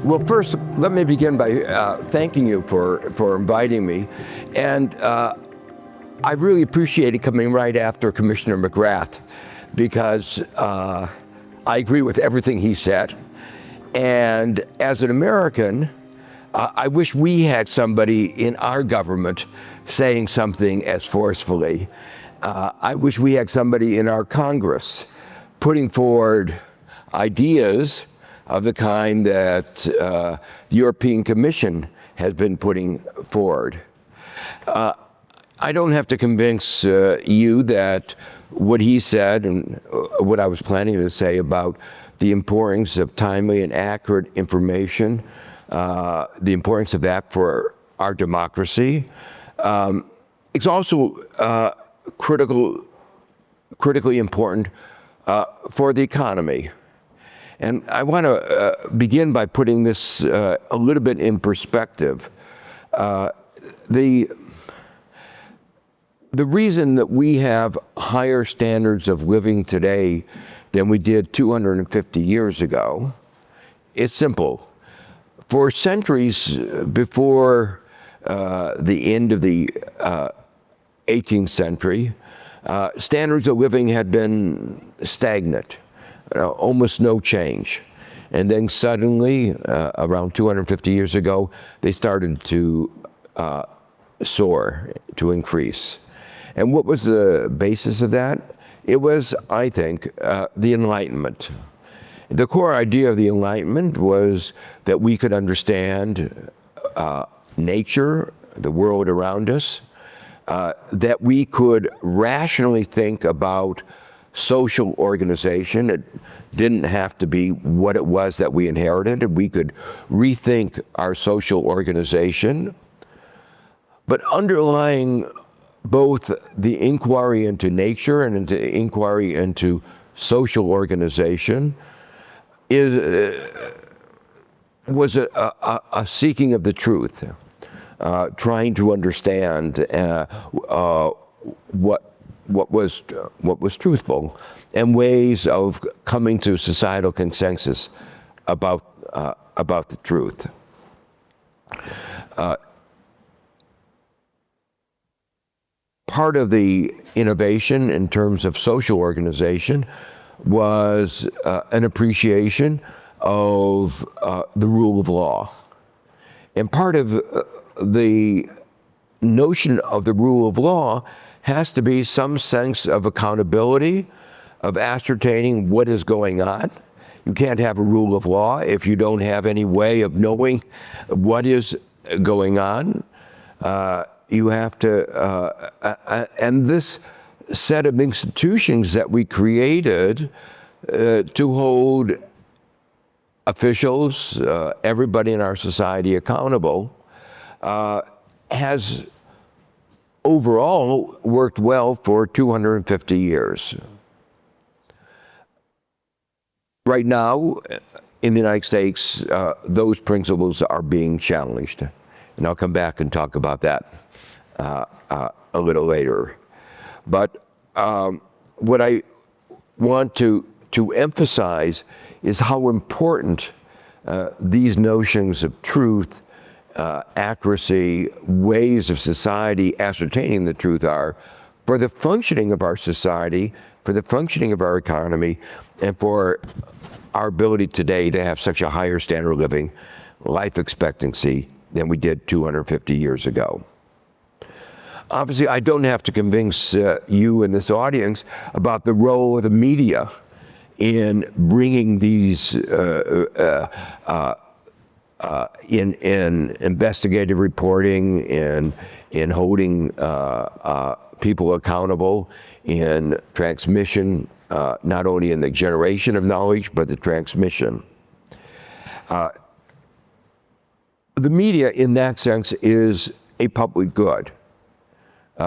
Well, first, let me begin by thanking you for inviting me. And I really appreciated coming right after Commissioner McGrath, because I agree with everything he said. And as an American, I wish we had somebody in our government saying something as forcefully. I wish we had somebody in our Congress putting forward ideas of the kind that the European Commission has been putting forward. I don't have to convince you that what he said and what I was planning to say about the importance of timely and accurate information, the importance of that for our democracy. It's also critically important for the economy. And I want to begin by putting this a little bit in perspective. The reason that we have higher standards of living today than we did 250 years ago is simple. For centuries before the end of the 18th century, standards of living had been stagnant. Almost no change. And then suddenly, around 250 years ago, they started to soar, to increase. And what was the basis of that? It was, I think, the Enlightenment. The core idea of the Enlightenment was that we could understand nature, the world around us, that we could rationally think about social organization. It didn't have to be what it was that we inherited. We could rethink our social organization. But underlying both the inquiry into nature and into inquiry into social organization was a seeking of the truth, trying to understand what was truthful, and ways of coming to societal consensus about the truth. Part of the innovation in terms of social organization was an appreciation of the rule of law. And part of the notion of the rule of law has to be some sense of accountability, of ascertaining what is going on. You can't have a rule of law if you don't have any way of knowing what is going on. You have to, and this set of institutions that we created to hold officials, everybody in our society accountable, has overall worked well for 250 years. Right now, in the United States, those principles are being challenged. And I'll come back and talk about that a little later. But what I want to emphasize is how important these notions of truth, accuracy, ways of society ascertaining the truth are for the functioning of our society, for the functioning of our economy, and for our ability today to have such a higher standard of living, life expectancy, than we did 250 years ago. Obviously, I don't have to convince you in this audience about the role of the media in bringing these in investigative reporting, in holding people accountable, in transmission, not only in the generation of knowledge, but the transmission. The media, in that sense, is a public good.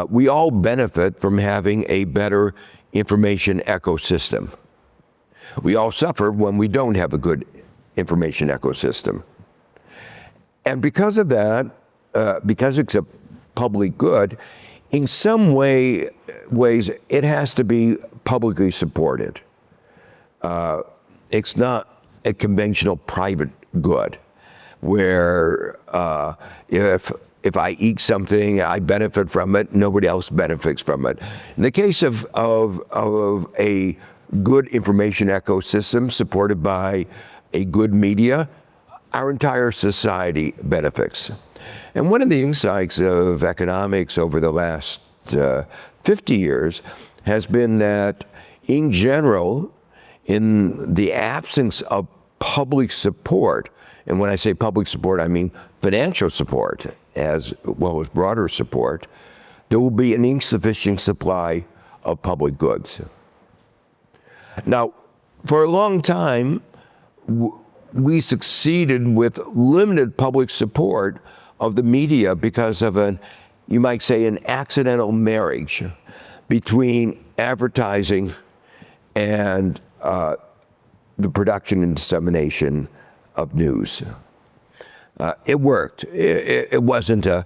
We all benefit from having a better information ecosystem. We all suffer when we don't have a good information ecosystem. And because of that, because it's a public good, in some ways it has to be publicly supported. It's not a conventional private good. where if I eat something, I benefit from it, nobody else benefits from it. In the case of a good information ecosystem supported by a good media, our entire society benefits. And one of the insights of economics over the last 50 years has been that, in general, in the absence of public support, and when I say public support, I mean financial support as well as broader support, there will be an insufficient supply of public goods. Now, for a long time, we succeeded with limited public support of the media because of you might say, an accidental marriage between advertising and the production and dissemination of news. It worked. It wasn't if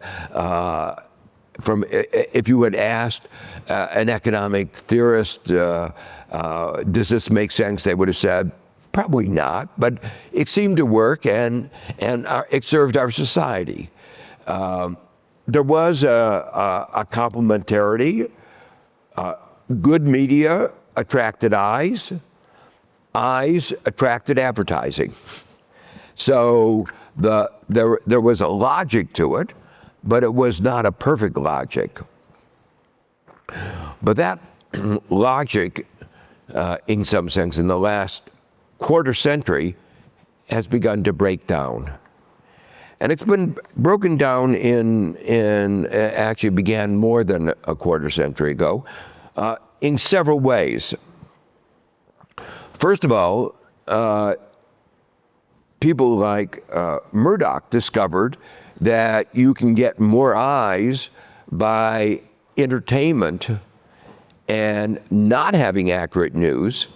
you had asked an economic theorist, does this make sense? They would have said, probably not, but it seemed to work, and it served our society. There was a complementarity. Good media attracted eyes attracted advertising. So there was a logic to it, but it was not a perfect logic. But that logic, in some sense, in the last quarter century, has begun to break down. And it's been broken down actually began more than a quarter century ago, in several ways. First of all, people like Murdoch discovered that you can get more eyes by entertainment and not having accurate news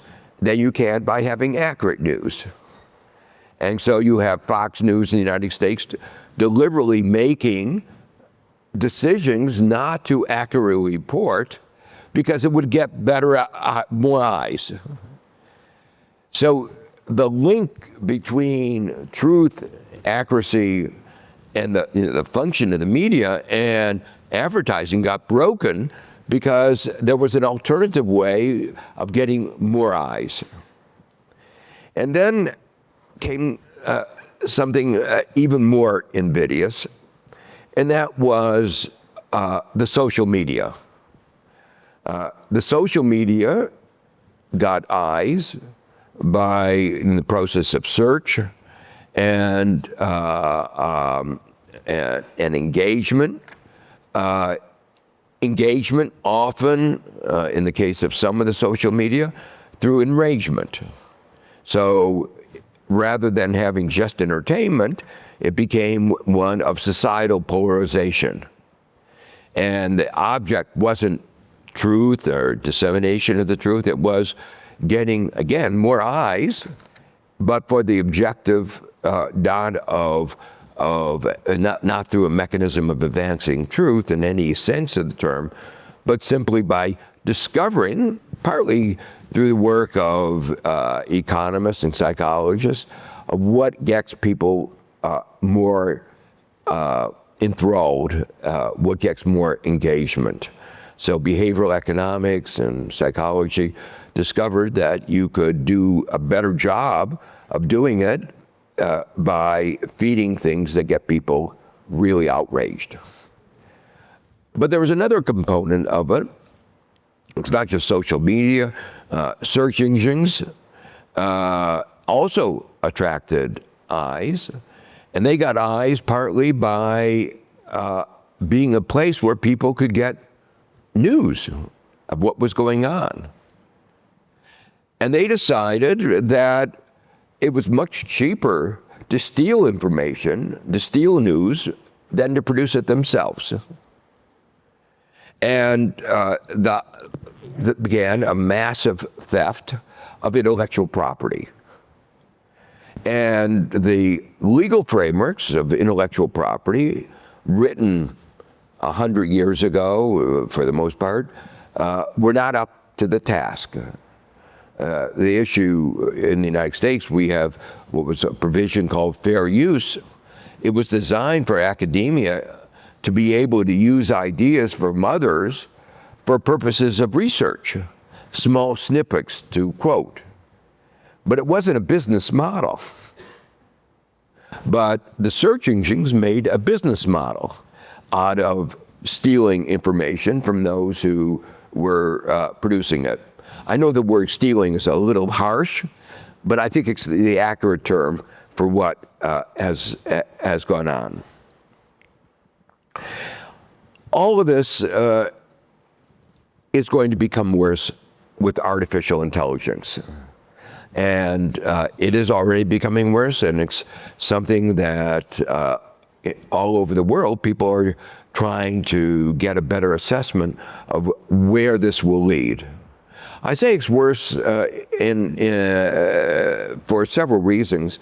than you can by having accurate news. And so you have Fox News in the United States deliberately making decisions not to accurately report because it would get more eyes. So the link between truth, accuracy, and the function of the media and advertising got broken because there was an alternative way of getting more eyes. And then came something even more invidious, and that was the social media. The social media got eyes in the process of search and engagement. Engagement often, in the case of some of the social media, through enragement. So rather than having just entertainment, it became one of societal polarization. And the object wasn't truth or dissemination of the truth, it was getting, again, more eyes, but for the objective not through a mechanism of advancing truth in any sense of the term, but simply by discovering, partly through the work of economists and psychologists, of what gets people more enthralled, what gets more engagement. So behavioral economics and psychology discovered that you could do a better job of doing it by feeding things that get people really outraged. But there was another component of it. It's not just social media. Search engines also attracted eyes, and they got eyes partly by being a place where people could get news of what was going on. And they decided that it was much cheaper to steal information, to steal news, than to produce it themselves. And that began a massive theft of intellectual property. And the legal frameworks of intellectual property, written 100 years ago, for the most part, were not up to the task. The issue in the United States, we have what was a provision called fair use, it was designed for academia to be able to use ideas from others for purposes of research, small snippets to quote. But it wasn't a business model. But the search engines made a business model out of stealing information from those who were producing it. I know the word stealing is a little harsh, but I think it's the accurate term for what has gone on. All of this is going to become worse with artificial intelligence. And it is already becoming worse, and it's something that all over the world, people are trying to get a better assessment of where this will lead. I say it's worse for several reasons.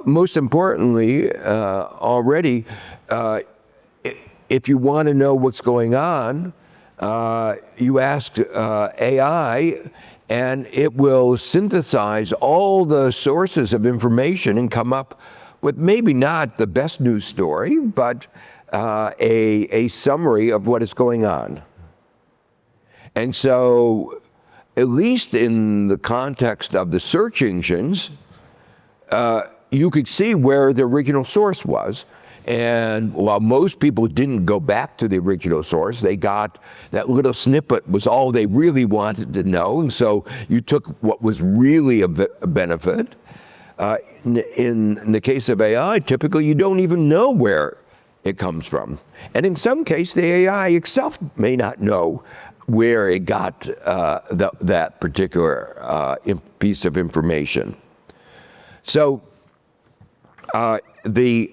Most importantly, already, if you want to know what's going on, you ask AI, and it will synthesize all the sources of information and come up with maybe not the best news story, but a summary of what is going on. And so, at least in the context of the search engines, you could see where the original source was. And while most people didn't go back to the original source, they got that little snippet was all they really wanted to know. And so you took what was really a benefit. In the case of AI, typically you don't even know where it comes from. And in some cases, the AI itself may not know where it got that particular piece of information. So the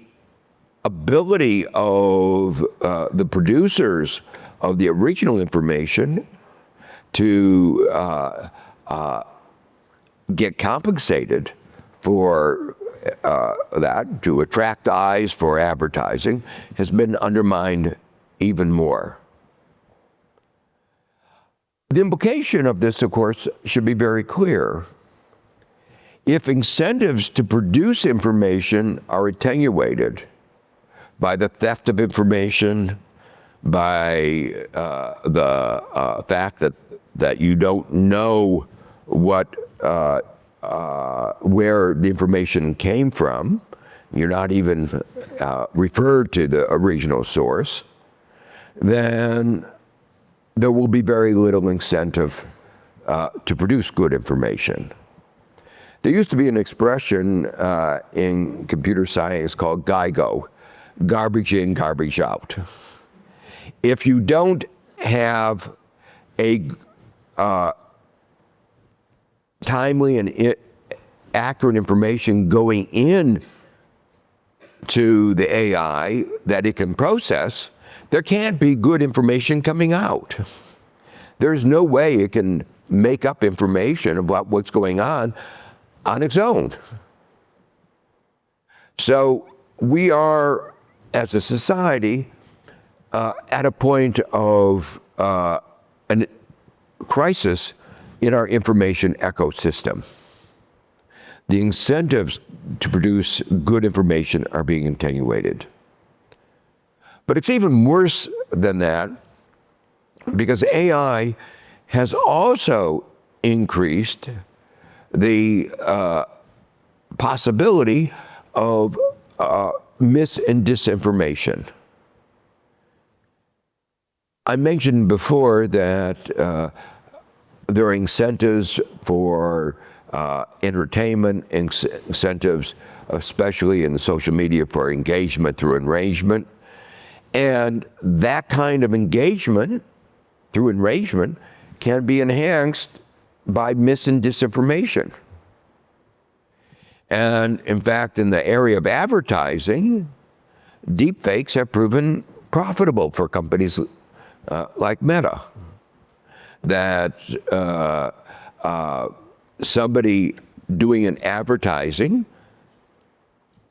ability of the producers of the original information to get compensated for that, to attract eyes for advertising, has been undermined even more. The implication of this, of course, should be very clear. If incentives to produce information are attenuated by the theft of information, by the fact that you don't know what where the information came from, you're not even referred to the original source, then there will be very little incentive to produce good information. There used to be an expression in computer science called GIGO, garbage in, garbage out. If you don't have a timely and accurate information going in to the AI that it can process, there can't be good information coming out. There's no way it can make up information about what's going on its own. So we are, as a society, at a point of a crisis in our information ecosystem. The incentives to produce good information are being attenuated. But it's even worse than that, because AI has also increased the possibility of mis and disinformation. I mentioned before that there are incentives for entertainment, incentives especially in social media for engagement through enragement. And that kind of engagement through enragement can be enhanced by mis and disinformation. And in fact, in the area of advertising, deepfakes have proven profitable for companies like Meta. That somebody doing an advertising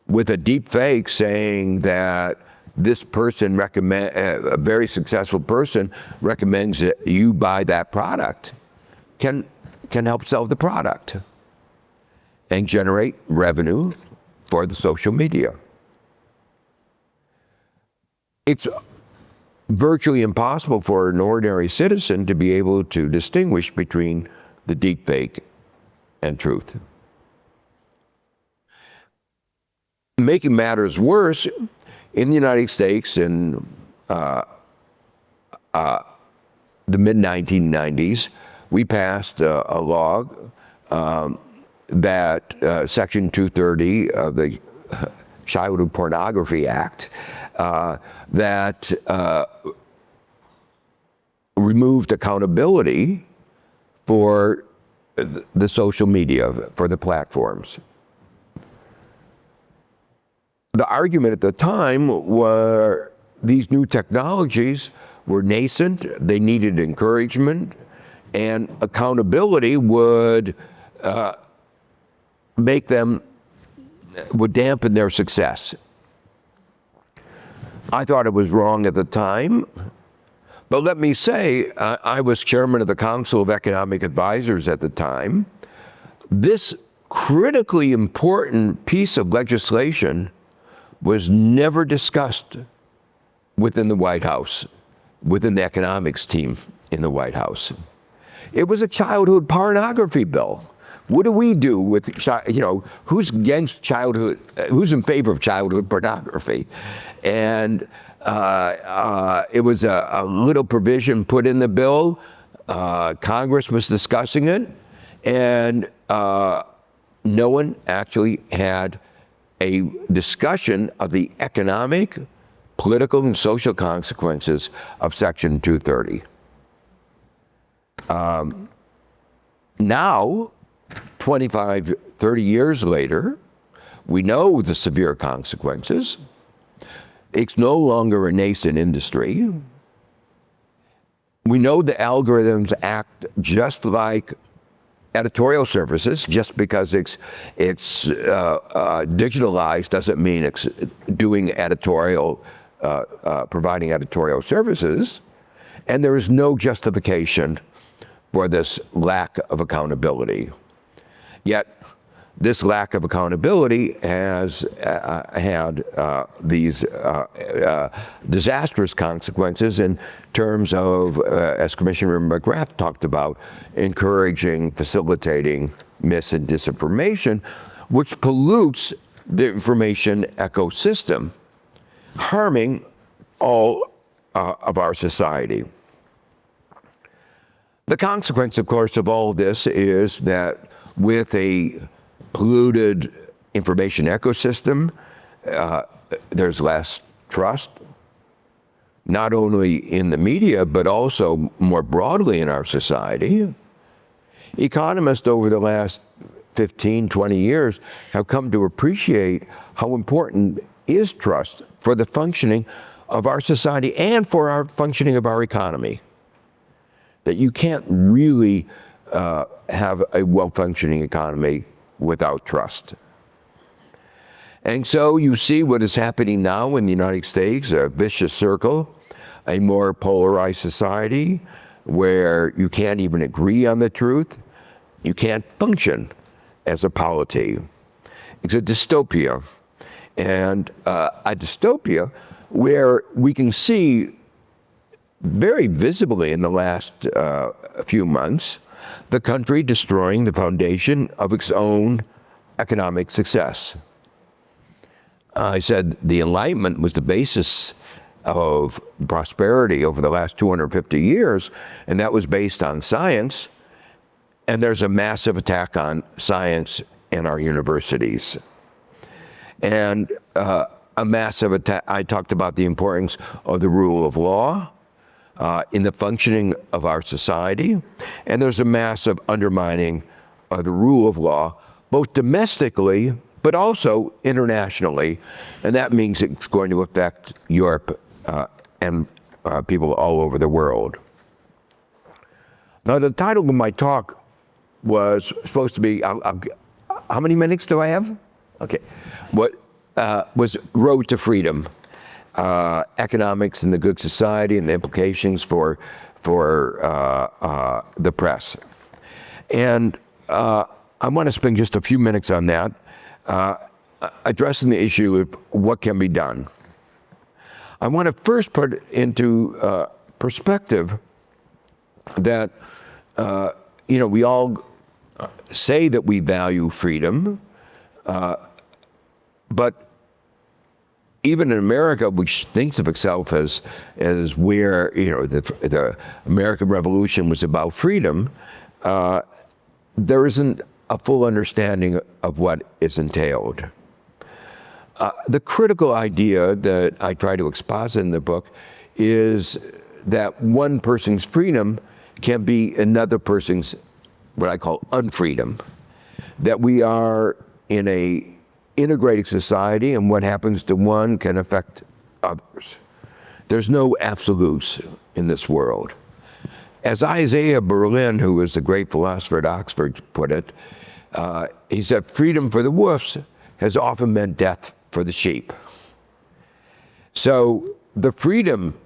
with a deepfake saying that this person a very successful person recommends that you buy that product can help sell the product and generate revenue for the social media. it's virtually impossible for an ordinary citizen to be able to distinguish between the deep fake and truth. Making matters worse, in the United States in the mid-1990s, we passed a law that Section 230 of the Childhood Pornography Act that removed accountability for the social media, for the platforms. The argument at the time were these new technologies were nascent, they needed encouragement, and accountability would would dampen their success. I thought it was wrong at the time, but let me say, I was chairman of the Council of Economic Advisors at the time. This critically important piece of legislation was never discussed within the White House, within the economics team in the White House. It was a childhood pornography bill. What do we do with, who's against childhood, who's in favor of childhood pornography? And it was a little provision put in the bill. Congress was discussing it, and no one actually had a discussion of the economic, political, and social consequences of Section 230. Now, 25, 30 years later, we know the severe consequences. It's no longer a nascent industry. We know the algorithms act just like editorial services. Just because it's digitalized doesn't mean it's doing editorial, providing editorial services. And there is no justification for this lack of accountability. Yet, this lack of accountability has had these disastrous consequences in terms of, as Commissioner McGrath talked about, encouraging, facilitating mis and disinformation, which pollutes the information ecosystem, harming all of our society. The consequence, of course, of all this is that with a polluted information ecosystem, there's less trust, not only in the media, but also more broadly in our society. Economists over the last 15, 20 years have come to appreciate how important is trust for the functioning of our society and for our functioning of our economy. That you can't really have a well-functioning economy without trust. And so you see what is happening now in the United States, a vicious circle, a more polarized society where you can't even agree on the truth. You can't function as a polity. It's a dystopia. And a dystopia where we can see very visibly in the last few months the country destroying the foundation of its own economic success. I said the Enlightenment was the basis of prosperity over the last 250 years, and that was based on science, and there's a massive attack on science in our universities. And a massive attack, I talked about the importance of the rule of law in the functioning of our society, and there's a massive undermining of the rule of law, both domestically, but also internationally, and that means it's going to affect Europe and people all over the world. Now, the title of my talk was supposed to be, how many minutes do I have? Okay. What was Road to Freedom, Economics in the Good Society and the Implications for the Press. And I want to spend just a few minutes on that, addressing the issue of what can be done. I want to first put into perspective that, we all say that we value freedom, but even in America, which thinks of itself as where, the American Revolution was about freedom, there isn't a full understanding of what is entailed. The critical idea that I try to exposit in the book is that one person's freedom can be another person's, what I call unfreedom. That we are in a integrated society, and what happens to one can affect others. There's no absolutes in this world. As Isaiah Berlin, who was the great philosopher at Oxford, put it, he said, freedom for the wolves has often meant death for the sheep. So the freedom